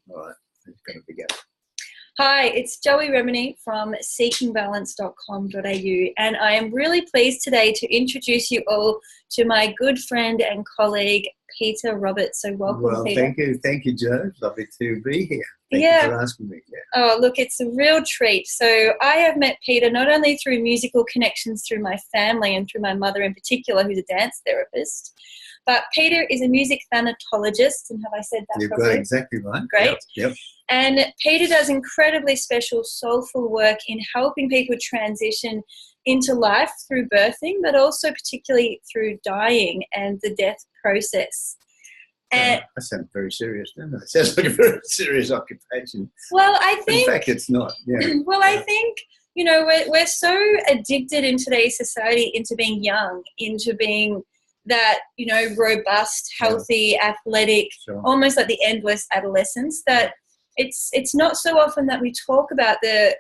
All right, it's going to begin. Hi, it's Joey Remenyi from seekingbalance.com.au, and I am really pleased today to introduce you all to my good friend and colleague, Peter Roberts. So welcome, Well, Peter. Thank you, Joe. Lovely to be here. Thank you for asking me. Yeah. Oh, look, it's a real treat. So I have met Peter not only through musical connections through my family and through my mother in particular, who's a dance therapist, but Peter is a music thanatologist, and have I said that You've properly? got exactly right. Great. Yep. And Peter does incredibly special, soulful work in helping people transition into life through birthing, but also particularly through dying and the death process. And that sounds very serious, doesn't it? It sounds like a very serious occupation. Well, I think... In fact, it's not. Yeah. I think, you know, we're so addicted in today's society into being young, into being that, you know, robust, healthy, athletic, almost like the endless adolescence, that it's not so often that we talk about the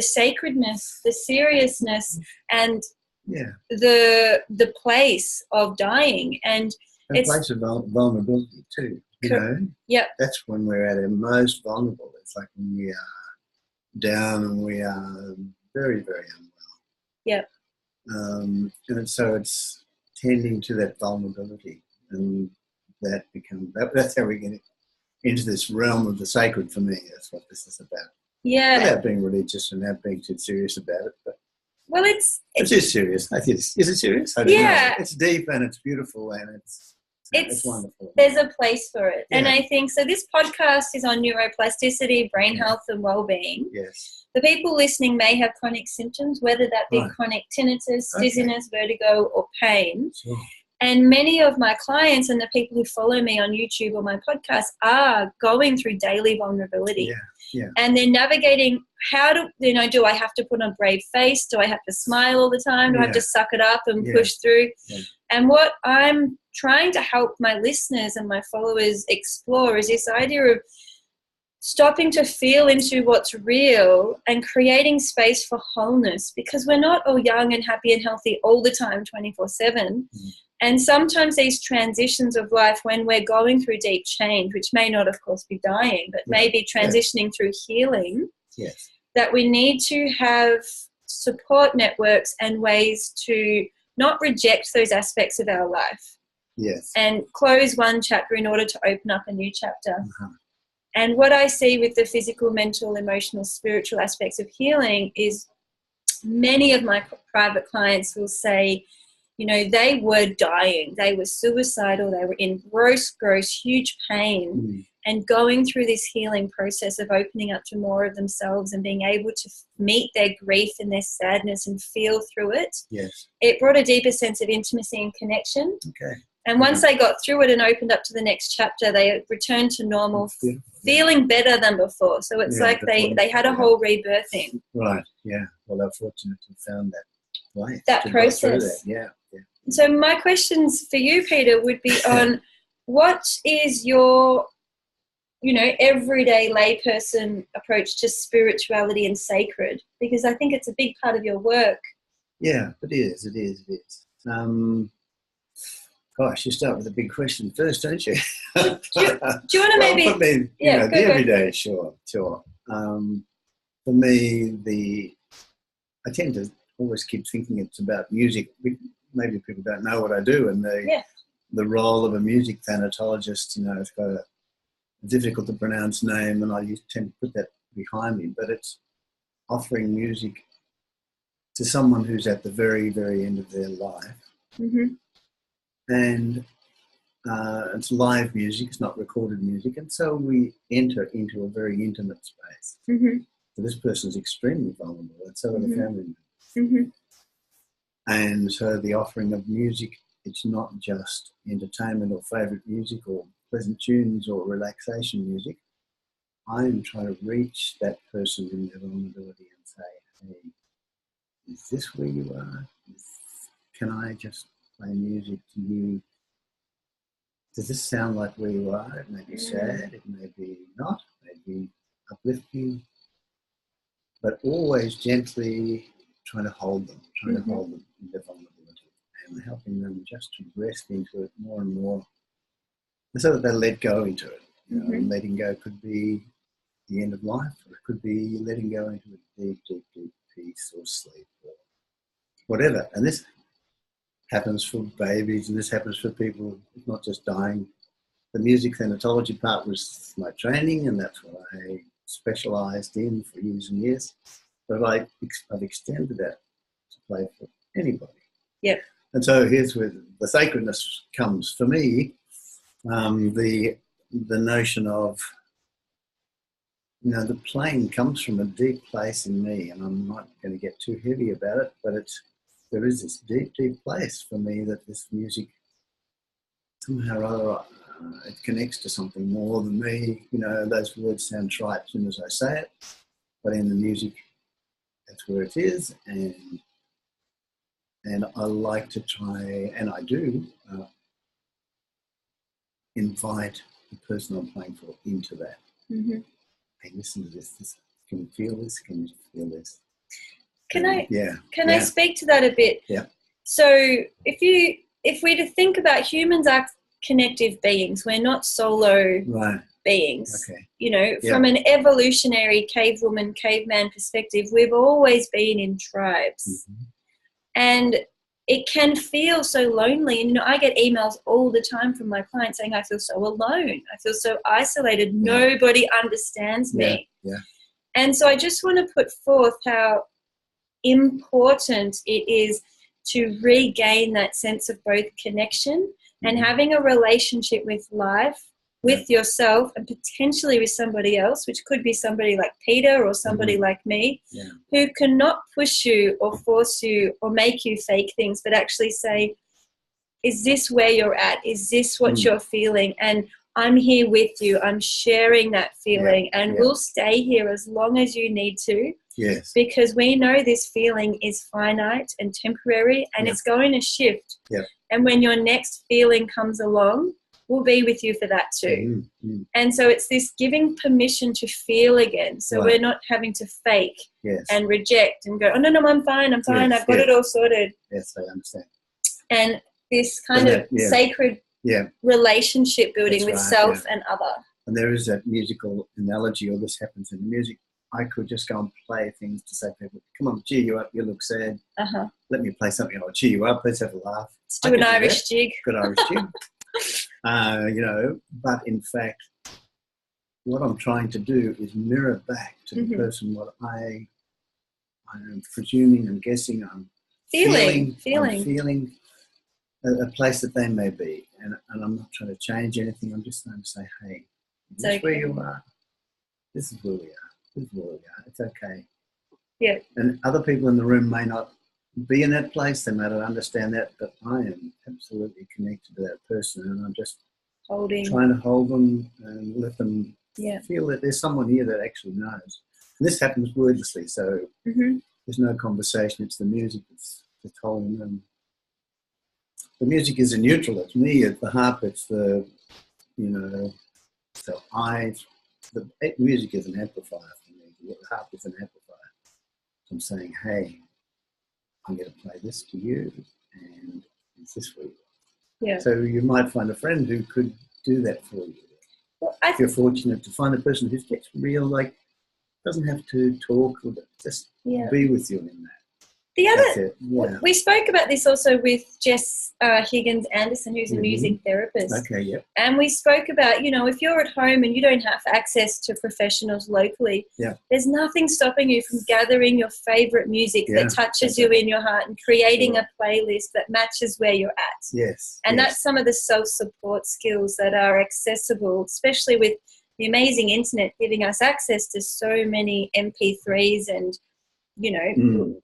sacredness, the seriousness, and the place of dying, and it's place of vulnerability too. You know, that's when we're at our most vulnerable. It's like when we are down and we are very, very unwell. Yep. And so it's tending to that vulnerability, and that becomes that's how we get into this realm of the sacred. For me, that's what this is about. Yeah. Without being religious and without being too serious about it, but it is serious. I think is it serious? I don't know. It's deep and it's beautiful and it's wonderful. There's a place for it, and I think so. This podcast is on neuroplasticity, brain health, and well-being. Yes. The people listening may have chronic symptoms, whether that be chronic tinnitus, dizziness, vertigo, or pain. Sure. And many of my clients and the people who follow me on YouTube or my podcast are going through daily vulnerability. Yeah. And they're navigating, how do I have to put on a brave face? Do I have to smile all the time? Do I have to suck it up and push through? Yeah. And what I'm trying to help my listeners and my followers explore is this idea of stopping to feel into what's real and creating space for wholeness, because we're not all young and happy and healthy all the time, 24/7. And sometimes these transitions of life, when we're going through deep change, which may not, of course, be dying, but maybe transitioning through healing, that we need to have support networks and ways to not reject those aspects of our life. Yes. And close one chapter in order to open up a new chapter. And what I see with the physical, mental, emotional, spiritual aspects of healing is many of my private clients will say, you know, they were dying, they were suicidal, they were in gross, huge pain, and going through this healing process of opening up to more of themselves and being able to meet their grief and their sadness and feel through it. Yes. It brought a deeper sense of intimacy and connection. Okay. And once they got through it and opened up to the next chapter, they returned to normal, feeling better than before. So it's like they had a whole rebirthing. Right, yeah. Well, they're fortunate to have found that way. That process. Yeah. So my questions for you, Peter, would be on what is your, you know, everyday layperson approach to spirituality and sacred? Because I think it's a big part of your work. Yeah, it is. Gosh, you start with a big question first, don't you? Do you want to maybe... the everyday, sure. For me, I tend to always keep thinking it's about music. Maybe people don't know what I do, and the role of a music thanatologist, you know, it's got a difficult to pronounce name, and I tend to put that behind me, but it's offering music to someone who's at the very, very end of their life. And it's live music, it's not recorded music, and so we enter into a very intimate space. So this person's extremely vulnerable, and so are the family members. And so the offering of music, it's not just entertainment or favourite music or pleasant tunes or relaxation music. I am trying to reach that person in their vulnerability and say, hey, is this where you are? Can I just play music to you? Does this sound like where you are? It may be sad, it may be not, it may be uplifting, but always gently trying to hold them in their vulnerability and helping them just to rest into it more and more, and so that they let go into it. You know, and letting go could be the end of life, or it could be letting go into a deep, deep, deep peace or sleep or whatever. And this happens for babies, and this happens for people not just dying. The music thanatology part was my training, and that's what I specialised in for years and years. But I've extended that to play for anybody. Yep. And so here's where the sacredness comes for me. The notion of, you know, the playing comes from a deep place in me, and I'm not going to get too heavy about it, but there is this deep, deep place for me that this music somehow or other it connects to something more than me. You know, those words sound trite as soon as I say it, but in the music, that's where it is, and I like to try, and I do, invite the person I'm playing for into that. Mm-hmm. Hey, listen to this. Can you feel this? Can you feel this? Can I speak to that a bit? Yeah. So if we to think about humans are connective beings, we're not solo beings. Okay. You know, from an evolutionary cavewoman, caveman perspective, we've always been in tribes. Mm-hmm. And it can feel so lonely. And, you know, I get emails all the time from my clients saying, I feel so alone. I feel so isolated. Yeah. Nobody understands me. Yeah. And so I just want to put forth how important it is to regain that sense of both connection and having a relationship with life, with yourself, and potentially with somebody else, which could be somebody like Peter or somebody like me, who cannot push you or force you or make you fake things, but actually say, is this where you're at? Is this what you're feeling? And I'm here with you. I'm sharing that feeling, and we'll stay here as long as you need to. Yes. Because we know this feeling is finite and temporary, and it's going to shift. Yeah. And when your next feeling comes along, we'll be with you for that too. Mm-hmm. And so it's this giving permission to feel again. So we're not having to fake and reject and go, oh, no, I'm fine. I've got it all sorted. Yes, I understand. And this kind of sacred relationship building with self and other. And there is that musical analogy, or this happens in music. I could just go and play things to say to people, come on, cheer you up, you look sad. Let me play something that'll cheer you up, let's have a laugh. Let's do an Irish jig. Good Irish jig. You know, but in fact, what I'm trying to do is mirror back to the person what I am presuming, I'm guessing, I'm feeling a place that they may be. And I'm not trying to change anything. I'm just trying to say, hey, this is where you are. This is where we are. This is where we are. It's okay. Yeah. And other people in the room may not be in that place. They may not understand that, but I am absolutely connected to that person, and I'm just trying to hold them and let them feel that there's someone here that actually knows. And this happens wordlessly, so there's no conversation. It's the music that's holding them. The music is a neutral. It's me. It's the harp. It's the, you know, so the music is an amplifier for me. The harp is an amplifier. I'm saying, hey, I'm going to play this to you, and it's this for you. Yeah. So you might find a friend who could do that for you. Well, if you're fortunate to find a person who gets real, like, doesn't have to talk, or just be with you in that. The other, we spoke about this also with Jess Higgins Anderson, who's a music therapist. Okay, yeah. And we spoke about, you know, if you're at home and you don't have access to professionals locally, there's nothing stopping you from gathering your favourite music that touches you in your heart and creating a playlist that matches where you're at. Yes. And that's some of the self-support skills that are accessible, especially with the amazing internet giving us access to so many MP3s and, you know,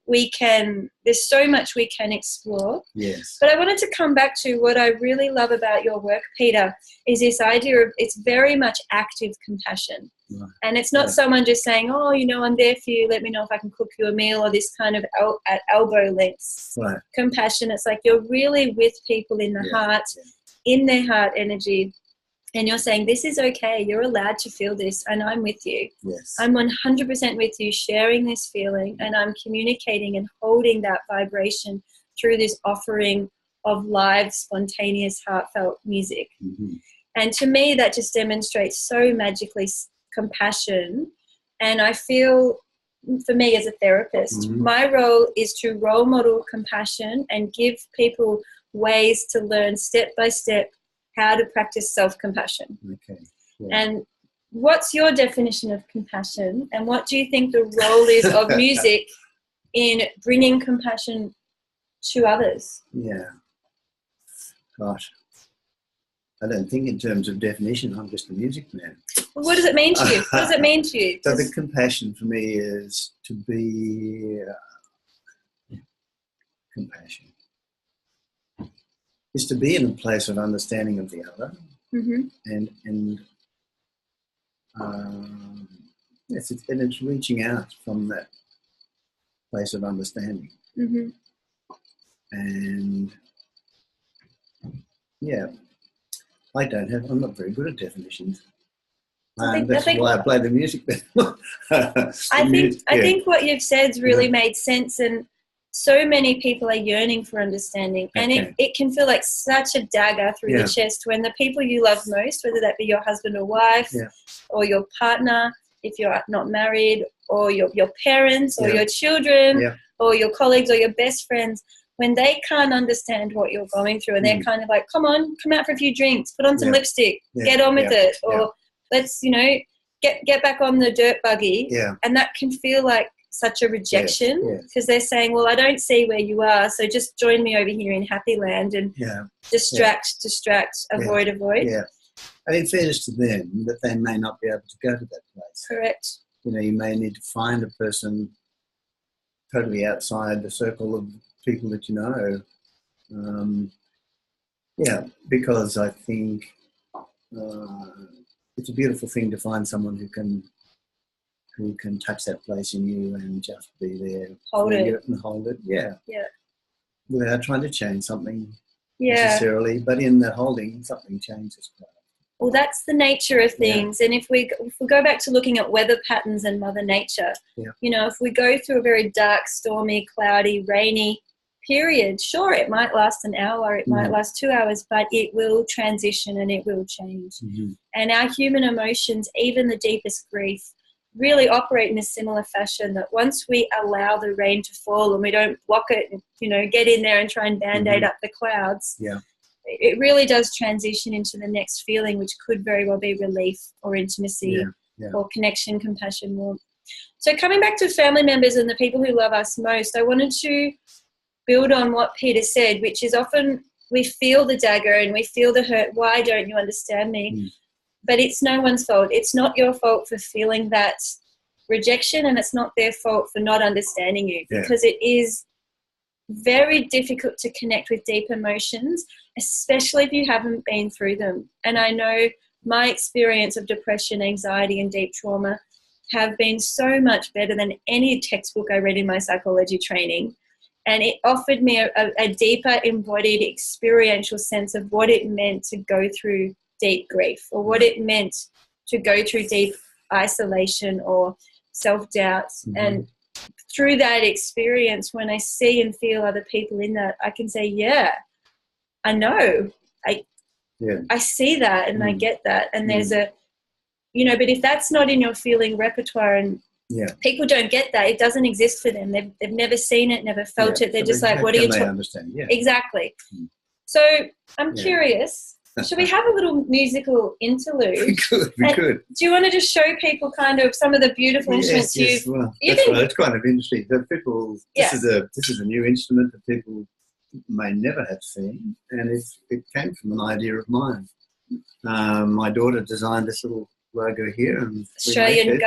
there's so much we can explore. Yes. But I wanted to come back to what I really love about your work, Peter, is this idea of it's very much active compassion. Right. And it's not someone just saying, oh, you know, I'm there for you, let me know if I can cook you a meal, or this kind of at elbow lengths compassion. It's like you're really with people in the heart, in their heart energy. And you're saying, this is okay. You're allowed to feel this, and I'm with you. Yes. I'm 100% with you, sharing this feeling, and I'm communicating and holding that vibration through this offering of live, spontaneous, heartfelt music. And to me, that just demonstrates so magically compassion. And I feel, for me as a therapist, my role is to role model compassion and give people ways to learn step by step how to practice self-compassion. Okay. Yeah. And what's your definition of compassion, and what do you think the role is of music in bringing compassion to others? Yeah. Gosh. I don't think in terms of definition. I'm just a music man. Well, what does it mean to you? What does it mean to you? So the compassion for me is to be compassion. Is to be in a place of understanding of the other, and it's reaching out from that place of understanding, and yeah, I'm not very good at definitions. That's why I play the music. I think what you've said's really made sense, and so many people are yearning for understanding, and it can feel like such a dagger through the chest when the people you love most, whether that be your husband or wife, or your partner, if you're not married, or your parents, or your children, or your colleagues, or your best friends, when they can't understand what you're going through, and they're kind of like, come out for a few drinks, put on some lipstick, get on with it, or let's, get back on the dirt buggy. Yeah. And that can feel like such a rejection, because they're saying, well, I don't see where you are, so just join me over here in Happy Land and distract, avoid. Yeah. And in fairness to them, that they may not be able to go to that place. Correct. You may need to find a person totally outside the circle of people that you know. Because I think it's a beautiful thing to find someone who can touch that place in you and just be there, hold it, without trying to change something necessarily, but in that holding, something changes. Well, that's the nature of things, and if we go back to looking at weather patterns and Mother Nature, if we go through a very dark, stormy, cloudy, rainy period, sure, it might last an hour, it might last 2 hours, but it will transition and it will change. And our human emotions, even the deepest grief, really operate in a similar fashion, that once we allow the rain to fall and we don't block it and, get in there and try and band-aid up the clouds, it really does transition into the next feeling, which could very well be relief or intimacy or connection, compassion, warmth. So coming back to family members and the people who love us most, I wanted to build on what Peter said, which is often we feel the dagger and we feel the hurt. Why don't you understand me? But it's no one's fault. It's not your fault for feeling that rejection, and it's not their fault for not understanding you, because it is very difficult to connect with deep emotions, especially if you haven't been through them. And I know my experience of depression, anxiety, and deep trauma have been so much better than any textbook I read in my psychology training. And it offered me a deeper embodied experiential sense of what it meant to go through deep grief, or what it meant to go through deep isolation or self-doubt. And through that experience, when I see and feel other people in that, I can say, I know. I see that and I get that. And there's but if that's not in your feeling repertoire and people don't get that, it doesn't exist for them. They've never seen it, never felt it. They're so just like, what are you talking about? Exactly. So I'm curious, should we have a little musical interlude? We could. Do you want to just show people kind of some of the beautiful instruments It's kind of interesting. That people, this is a new instrument that people may never have seen, and it came from an idea of mine. My daughter designed this little logo here, and Australian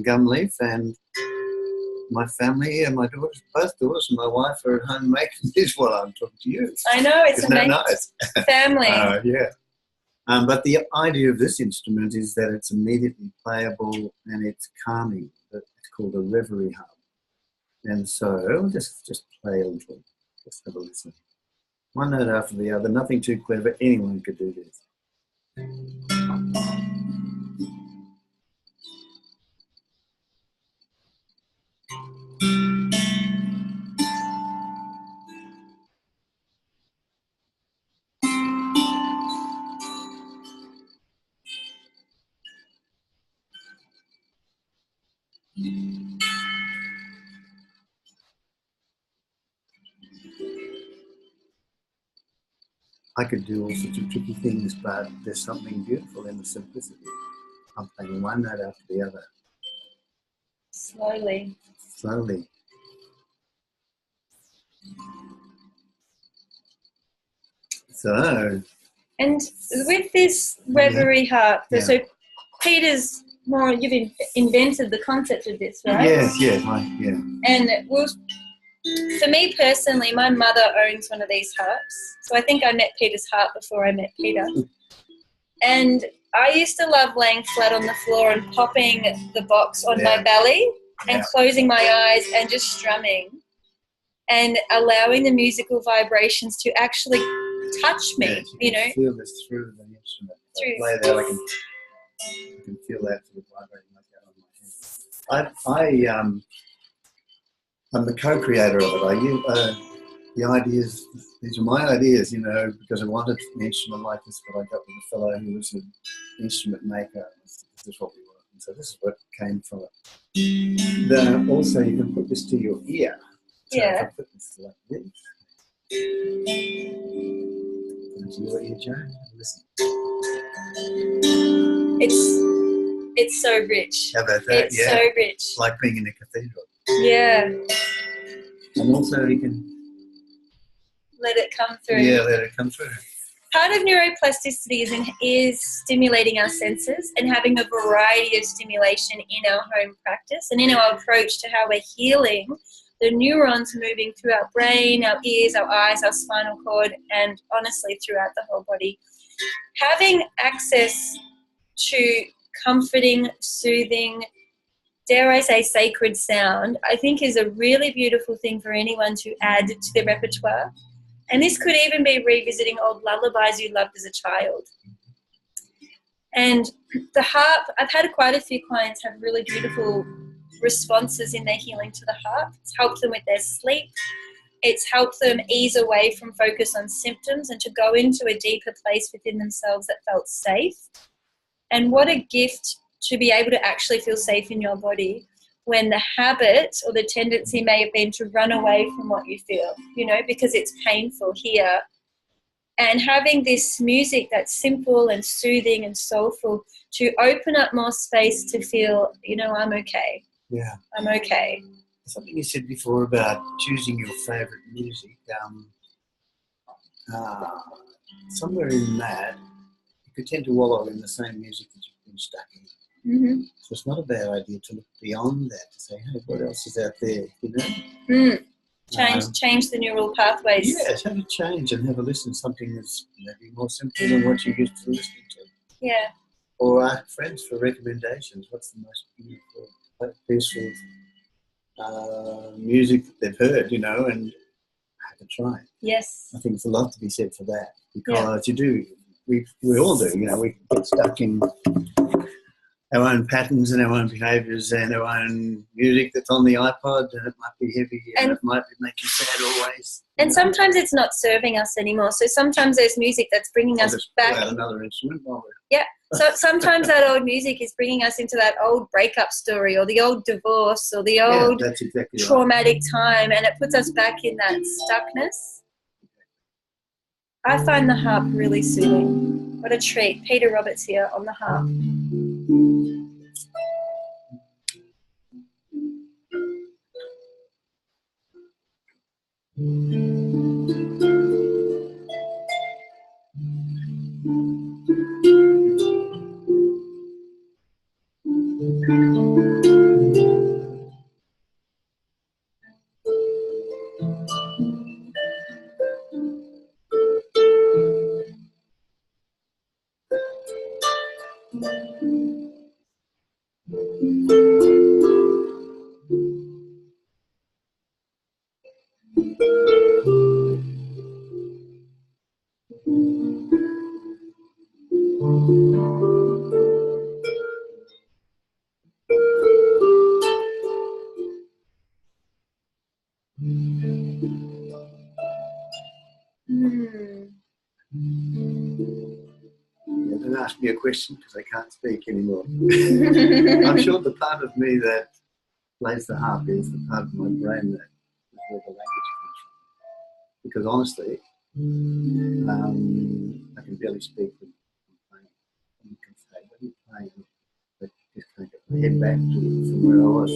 gum leaf, and my family and my daughters, both daughters and my wife, are at home making this while I'm talking to you. I know, it's amazing. Nice? Family. But the idea of this instrument is that it's immediately playable and it's calming. It's called a reverie harp. And so just play a little, just have a listen. One note after the other, nothing too clever. Anyone could do this. I could do all sorts of tricky things, but there's something beautiful in the simplicity. I'm playing one note after the other. Slowly. Slowly. So. And with this reverie harp, so Peter's more, you've invented the concept of this, right? Yes, yeah. And for me personally, my mother owns one of these harps. So I think I met Peter's harp before I met Peter. And I used to love laying flat on the floor and popping the box on my belly and closing my eyes and just strumming and allowing the musical vibrations to actually touch me, you know. Feel this through the instrument. Play there, I can feel that sort of vibrating like that on my hand. I'm the co-creator of it. The ideas, these are my ideas, you know, because I wanted an instrument like this, but I got with a fellow who was an instrument maker. This is what we want. And so this is what came from it. Then also you can put this to your ear. So if I put this like this. To your ear, Joan. Listen. It's so rich. How about that? It's so rich. Like being in a cathedral. Yeah. And also you can let it come through. Yeah, let it come through. Part of neuroplasticity is stimulating our senses and having a variety of stimulation in our home practice and in our approach to how we're healing the neurons moving through our brain, our ears, our eyes, our spinal cord, and honestly throughout the whole body. Having access to comforting, soothing, dare I say sacred sound, I think is a really beautiful thing for anyone to add to their repertoire. And this could even be revisiting old lullabies you loved as a child. And the harp, I've had quite a few clients have really beautiful responses in their healing to the harp. It's helped them with their sleep. It's helped them ease away from focus on symptoms and to go into a deeper place within themselves that felt safe. And what a gift to be able to actually feel safe in your body when the habit or the tendency may have been to run away from what you feel, you know, because it's painful here. And having this music that's simple and soothing and soulful to open up more space to feel, you know, I'm okay. Yeah. I'm okay. Something you said before about choosing your favourite music, somewhere in that, you could tend to wallow in the same music that you've been stuck in. Mm-hmm. So it's not a bad idea to look beyond that, to say, hey, what else is out there, you know? Change the neural pathways. Yes, have a change and have a listen to something that's maybe more simple than what you used to listening to. Yeah. Or ask friends for recommendations. What's the most beautiful piece of music that they've heard, you know, and have a try. Yes. I think there's a lot to be said for that because we all do, you know, we get stuck in our own patterns and our own behaviours and our own music that's on the iPod, and it might be heavy and it might make you sad always. And sometimes it's not serving us anymore. So sometimes there's music that's bringing us back. Pull out another instrument while we're... Yeah. So sometimes that old music is bringing us into that old breakup story or the old divorce or the old traumatic time, and it puts us back in that stuckness. I find the harp really soothing. What a treat. Peter Roberts here on the harp. Don't ask me a question because I can't speak anymore. I'm sure the part of me that plays the harp is the part of my brain that is where the language comes from. Because honestly, I can barely speak when I'm playing. And you can say, what are you playing? But just can't get my head back to from where I was.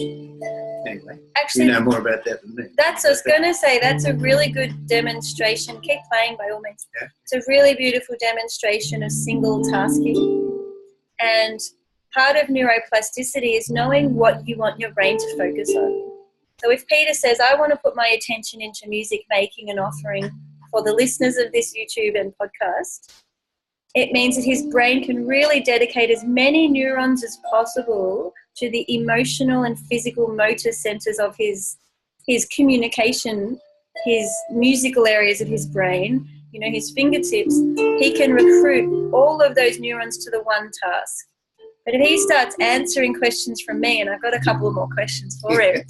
Anyway, actually, you know more about that than me. I was going to say, that's a really good demonstration. Keep playing by all means. Yeah. It's a really beautiful demonstration of single tasking. And part of neuroplasticity is knowing what you want your brain to focus on. So if Peter says, I want to put my attention into music making and offering for the listeners of this YouTube and podcast, it means that his brain can really dedicate as many neurons as possible to the emotional and physical motor centers of his communication, his musical areas of his brain, his fingertips. He can recruit all of those neurons to the one task. But if he starts answering questions from me, and I've got a couple of more questions for him,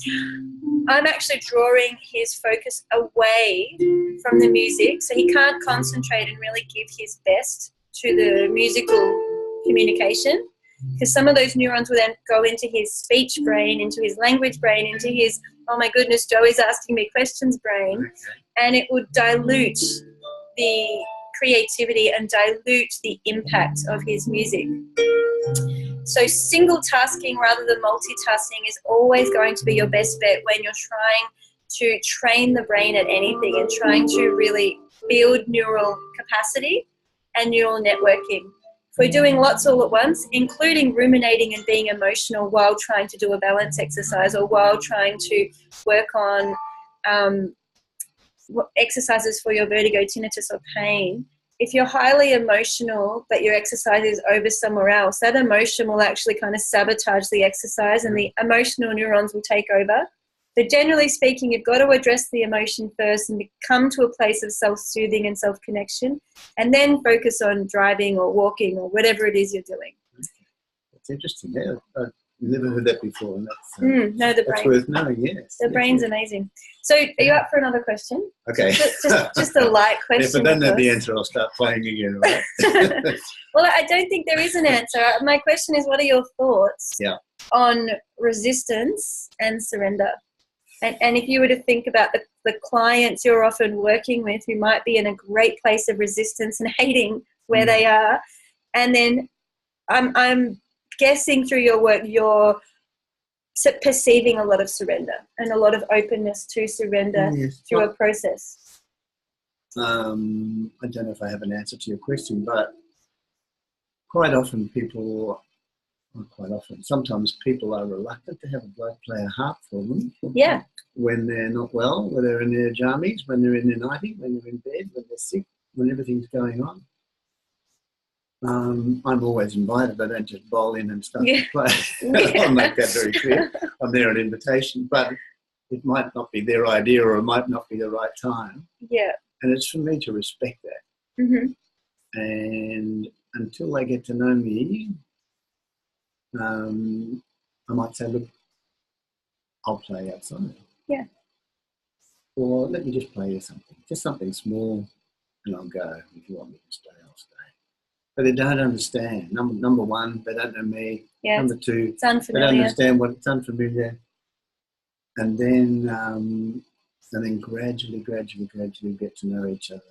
I'm actually drawing his focus away from the music, so he can't concentrate and really give his best to the musical communication, because some of those neurons will then go into his speech brain, into his language brain, into his, oh my goodness, Joey's asking me questions brain, and it would dilute the creativity and dilute the impact of his music. So single tasking rather than multitasking is always going to be your best bet when you're trying to train the brain at anything and trying to really build neural capacity and neural networking. If we're doing lots all at once, including ruminating and being emotional while trying to do a balance exercise or while trying to work on exercises for your vertigo, tinnitus or pain, if you're highly emotional but your exercise is over somewhere else, that emotion will actually kind of sabotage the exercise and the emotional neurons will take over. So generally speaking, you've got to address the emotion first and come to a place of self-soothing and self-connection, and then focus on driving or walking or whatever it is you're doing. That's interesting. Yeah, I've never heard that before. And that's worth knowing, yes. The brain's amazing. So are you up for another question? Okay. Just a light question. If I don't know the answer, I'll start playing again, right? Well, I don't think there is an answer. My question is, what are your thoughts on resistance and surrender? And if you were to think about the clients you're often working with who might be in a great place of resistance and hating where they are, and then I'm guessing through your work you're perceiving a lot of surrender and a lot of openness to surrender through a process. I don't know if I have an answer to your question, but sometimes people are reluctant to have a bloke play a harp for them. Yeah. When they're not well, when they're in their jammies, when they're in their nightie, when they're in bed, when they're sick, when everything's going on. I'm always invited. I don't just bowl in and start to play. I'll make that very clear. I'm there on invitation, but it might not be their idea or it might not be the right time. Yeah. And it's for me to respect that. Mm-hmm. And until they get to know me, I might say, look, I'll play outside. Yeah. Or let me just play you something. Just something small, and I'll go. If you want me to stay, I'll stay. But they don't understand. Number one, they don't know me. Yeah. Number two, it's unfamiliar. They don't understand what it's unfamiliar. And then gradually get to know each other.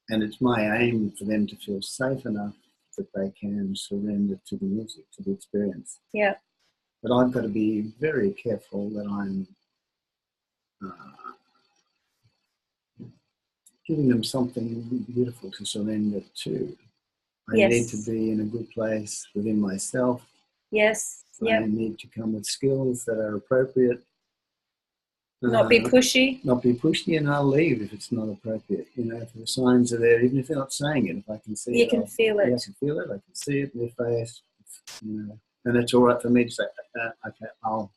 And it's my aim for them to feel safe enough that they can surrender to the music, to the experience. Yeah. But I've got to be very careful that I'm giving them something beautiful to surrender to. I need to be in a good place within myself. Yes. I need to come with skills that are appropriate. Not be pushy. Not be pushy, and I'll leave if it's not appropriate. If the signs are there, even if they're not saying it, if I can see it. You can feel it. I can feel it. I can see it in their face. And it's all right for me to say, okay, I'll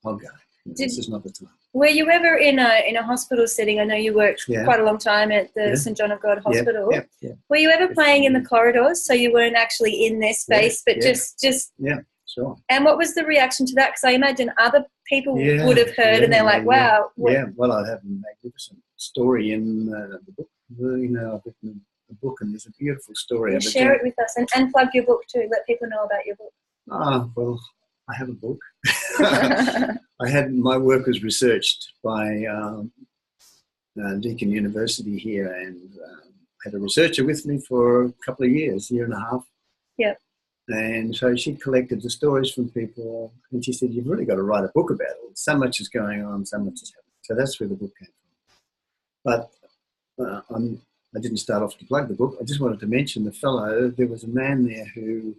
go. This is not the time. Were you ever in a hospital setting? I know you worked quite a long time at the St. John of God Hospital. Yeah. Were you ever playing in the corridors, so you weren't actually in their space, but just... Yeah, sure. And what was the reaction to that? Because I imagine other people would have heard and they're like, wow. Yeah, well, I have a magnificent story in the book. I've written a book and there's a beautiful story. Share it with us and plug your book too. Let people know about your book. Well, I have a book. My work was researched by Deakin University here, and had a researcher with me for a couple of years, year and a half. Yep. And so she collected the stories from people, and she said, "You've really got to write a book about it. So much is going on, so much is happening." So that's where the book came from. But I didn't start off to plug the book. I just wanted to mention the fellow. There was a man there who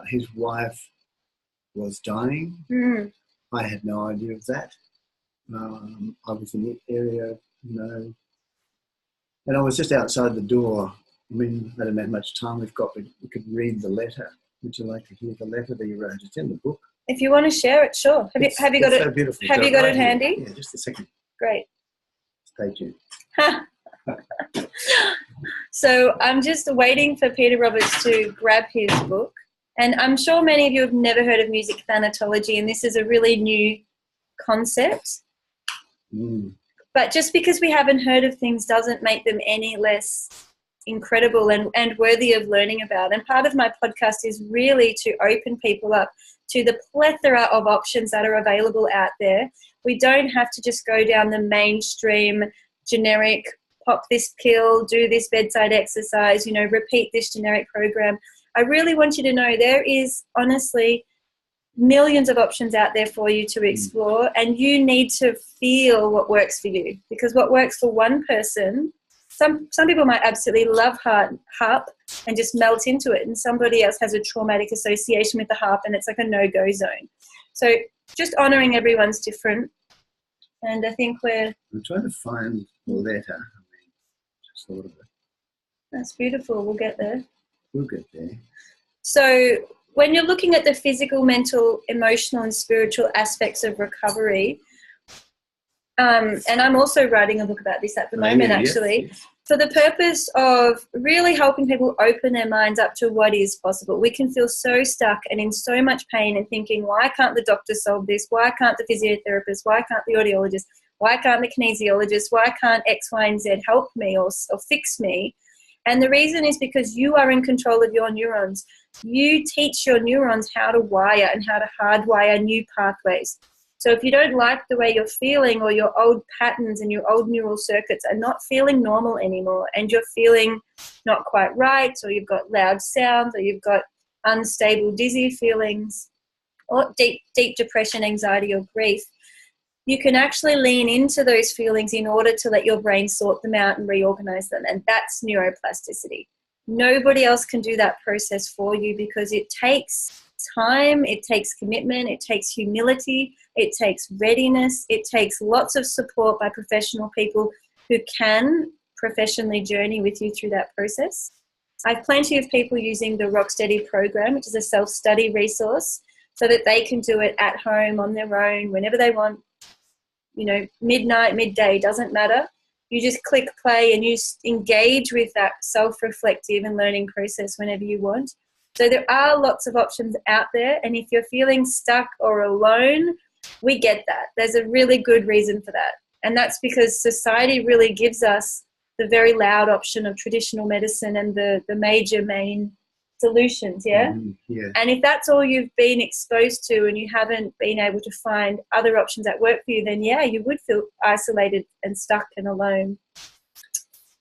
his wife was dying. Mm. I had no idea of that. I was in the area, and I was just outside the door. I mean, I don't know how much time we've got, but we could read the letter. Would you like to hear the letter that you wrote? It's in the book. If you want to share it, sure. Have you got it? So beautiful. Have you got it handy? Yeah, just a second. Great. Stay tuned. So I'm just waiting for Peter Roberts to grab his book. And I'm sure many of you have never heard of music thanatology, and this is a really new concept. Mm. But just because we haven't heard of things doesn't make them any less incredible and worthy of learning about. And part of my podcast is really to open people up to the plethora of options that are available out there. We don't have to just go down the mainstream, generic, pop this pill, do this bedside exercise, repeat this generic program. I really want you to know there is honestly millions of options out there for you to explore, and you need to feel what works for you, because what works for one person, some people might absolutely love harp and just melt into it, and somebody else has a traumatic association with the harp and it's like a no-go zone. So just honouring everyone's different, and I think I'm trying to find the letter. Just a little bit. That's beautiful. We'll get there. We'll get there. So when you're looking at the physical, mental, emotional and spiritual aspects of recovery, and I'm also writing a book about this at the moment, actually, yes. For the purpose of really helping people open their minds up to what is possible. We can feel so stuck and in so much pain and thinking, why can't the doctor solve this? Why can't the physiotherapist? Why can't the audiologist? Why can't the kinesiologist? Why can't X, Y, and Z help me or fix me? And the reason is because you are in control of your neurons. You teach your neurons how to wire and how to hardwire new pathways. So if you don't like the way you're feeling, or your old patterns and your old neural circuits are not feeling normal anymore, and you're feeling not quite right, or you've got loud sounds, or you've got unstable, dizzy feelings, or deep depression, anxiety, or grief, you can actually lean into those feelings in order to let your brain sort them out and reorganize them. And that's neuroplasticity. Nobody else can do that process for you, because it takes time, it takes commitment, it takes humility, it takes readiness, it takes lots of support by professional people who can professionally journey with you through that process. I have plenty of people using the Rocksteady program, which is a self-study resource, so that they can do it at home on their own, whenever they want, midnight, midday, doesn't matter. You just click play and you engage with that self-reflective and learning process whenever you want. So there are lots of options out there, and if you're feeling stuck or alone, we get that. There's a really good reason for that. And that's because society really gives us the very loud option of traditional medicine and the major main solutions, yeah? Yeah. And if that's all you've been exposed to and you haven't been able to find other options that work for you, then yeah, you would feel isolated and stuck and alone.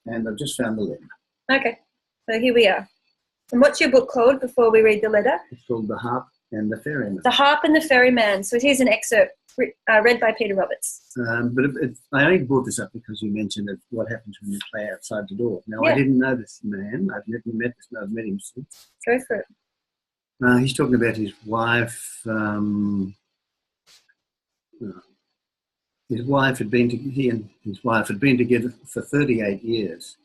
And I've just found the letter. Okay, so here we are. And what's your book called before we read the letter? It's called The Harp and the Ferryman. The Harp and the Ferryman. So here's an excerpt read by Peter Roberts. But I only brought this up because you mentioned what happens when you play outside the door. Now, yeah. I didn't know this man. I've never met this man. I've met him since. Go for it. He's talking about his wife. He and his wife had been together for 38 years.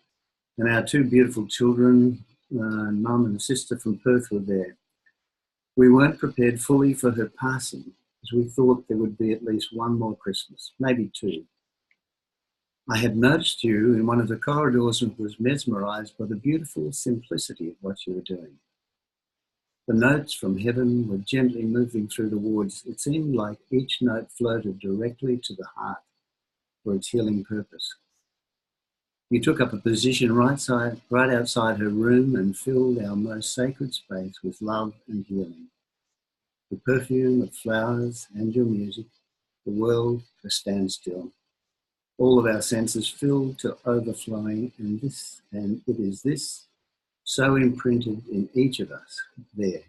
And our two beautiful children, mum and a sister from Perth, were there. We weren't prepared fully for her passing, as we thought there would be at least one more Christmas, maybe two. I had noticed you in one of the corridors and was mesmerised by the beautiful simplicity of what you were doing. The notes from heaven were gently moving through the woods. It seemed like each note floated directly to the heart for its healing purpose. You took up a position right outside her room and filled our most sacred space with love and healing. The the perfume of flowers and your music, the world a standstill. All of our senses filled to overflowing, and it is this so imprinted in each of us there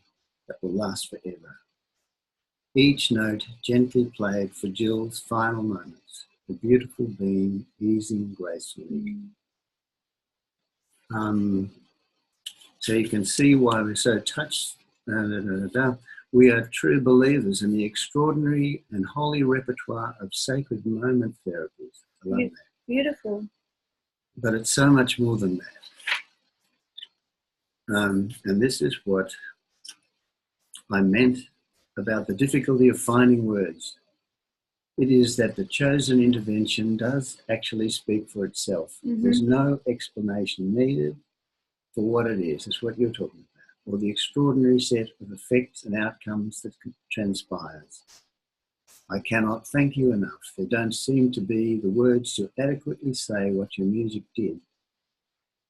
that will last forever. Each note gently played for Jill's final moments, the beautiful being easing gracefully. So you can see why we're so touched. We are true believers in the extraordinary and holy repertoire of sacred moment therapies. I love that. Beautiful. But it's so much more than that. And this is what I meant about the difficulty of finding words. It is that the chosen intervention does actually speak for itself. There's no explanation needed for what it is. It's what you're talking about, or the extraordinary set of effects and outcomes that transpires. I cannot thank you enough. There don't seem to be the words to adequately say what your music did.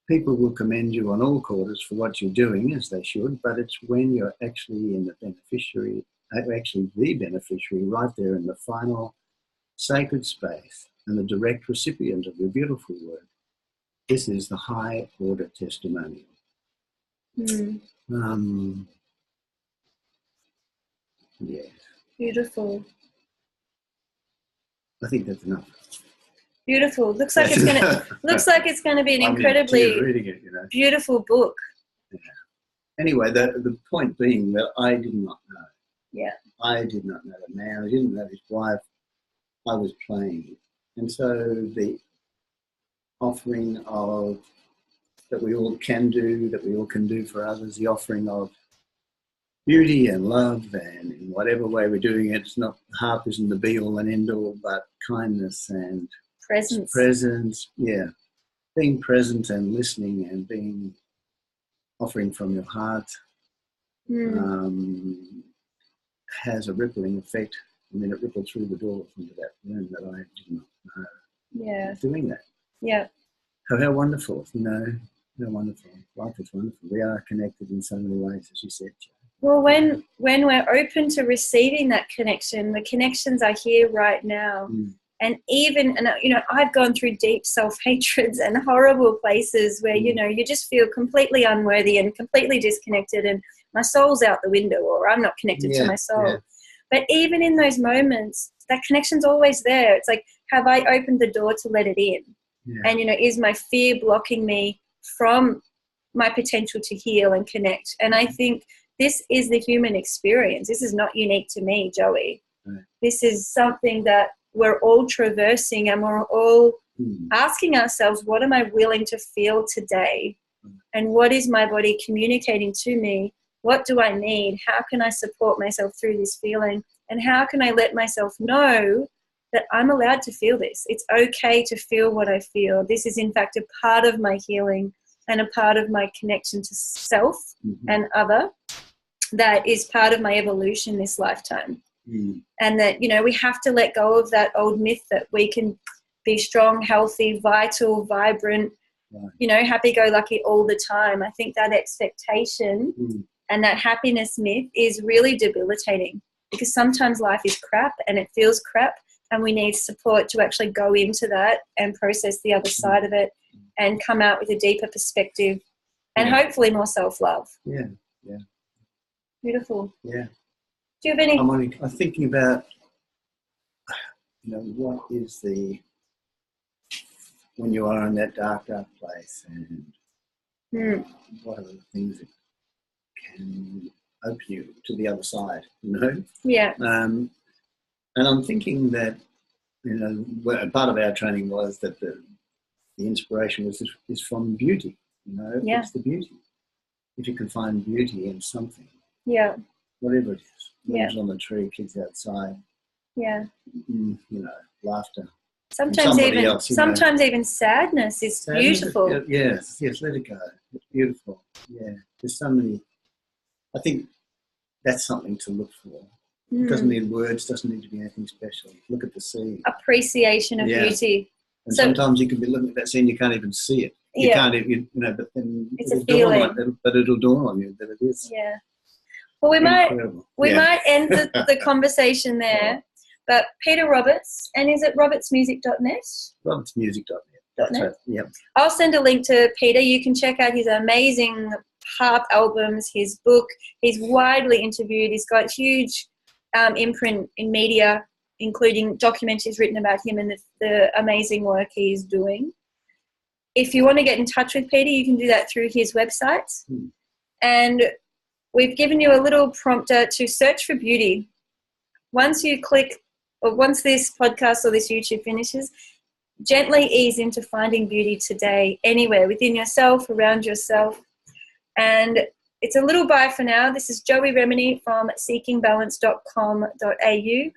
People will commend you on all quarters for what you're doing, as they should, but it's when you're actually the beneficiary right there in the final sacred space and the direct recipient of your beautiful work. This is the high order testimonial. Yes. Beautiful. I think that's enough. Beautiful. Looks like it's gonna be an incredibly reading it, beautiful book. Yeah. Anyway, the point being that I did not know. Yeah. I did not know the man. I didn't know his wife. I was playing, and so the offering of that we all can do for others, the offering of beauty and love, and in whatever way we're doing it, it's not, harp isn't the be all and end all, but kindness and presence, yeah, being present and listening and offering from your heart has a rippling effect. I mean, it rippled through the door into that room that I did not know. Yeah, doing that. Yeah. So how wonderful, how wonderful. Life is wonderful. We are connected in so many ways, as you said, Jo. Well, when we're open to receiving that connection, the connections are here right now. And I've gone through deep self-hatreds and horrible places where, you just feel completely unworthy and completely disconnected, and my soul's out the window, or I'm not connected to my soul. Yeah. But even in those moments, that connection's always there. It's like, have I opened the door to let it in? Yeah. And, is my fear blocking me from my potential to heal and connect? And I think this is the human experience. This is not unique to me, Joey. Right. This is something that we're all traversing, and we're all asking ourselves, what am I willing to feel today? And what is my body communicating to me? What do I need? How can I support myself through this feeling? And how can I let myself know that I'm allowed to feel this? It's okay to feel what I feel. This is, in fact, a part of my healing and a part of my connection to self and other that is part of my evolution this lifetime. And that, we have to let go of that old myth that we can be strong, healthy, vital, vibrant, happy-go-lucky all the time. I think that expectation and that happiness myth is really debilitating, because sometimes life is crap and it feels crap, and we need support to actually go into that and process the other side of it and come out with a deeper perspective and hopefully more self-love. Yeah, yeah. Beautiful. Yeah. Do you have any? I'm thinking about, what is when you are in that dark place, and what are the things that can open you to the other side, Yeah. And I'm thinking that, part of our training was that the inspiration is from beauty, It's the beauty. If you can find beauty in something. Yeah. Whatever it is. Leaves on the tree, kids outside. Yeah. Laughter. Sometimes even sadness is beautiful. Yes, let it go. It's beautiful. Yeah. There's so many. I think that's something to look for. It doesn't need words, doesn't need to be anything special. Look at the sea. Appreciation of beauty. And sometimes you can be looking at that scene, you can't even see it. You can't even, but then it's a feeling. But it'll dawn on you that it is. Yeah. Well, we might end the conversation there. But Peter Roberts, and is it robertsmusic.net? Robertsmusic.net. .net? Right. Yep. I'll send a link to Peter. You can check out his amazing harp albums, his book. He's widely interviewed. He's got huge imprint in media, including documentaries written about him and the amazing work he's doing. If you want to get in touch with Peter, you can do that through his website. And we've given you a little prompter to search for beauty. Once you click, or once this podcast or this YouTube finishes, gently ease into finding beauty today, anywhere, within yourself, around yourself. And it's a little bye for now. This is Joey Remenyi from seekingbalance.com.au.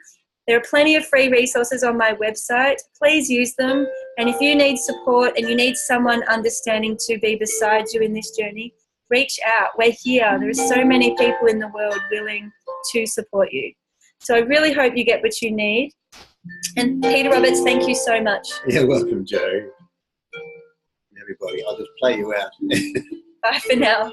There are plenty of free resources on my website. Please use them. And if you need support and you need someone understanding to be beside you in this journey, reach out. We're here. There are so many people in the world willing to support you. So I really hope you get what you need. And Peter Roberts, thank you so much. You're welcome, Joe. Everybody, I'll just play you out. Bye for now.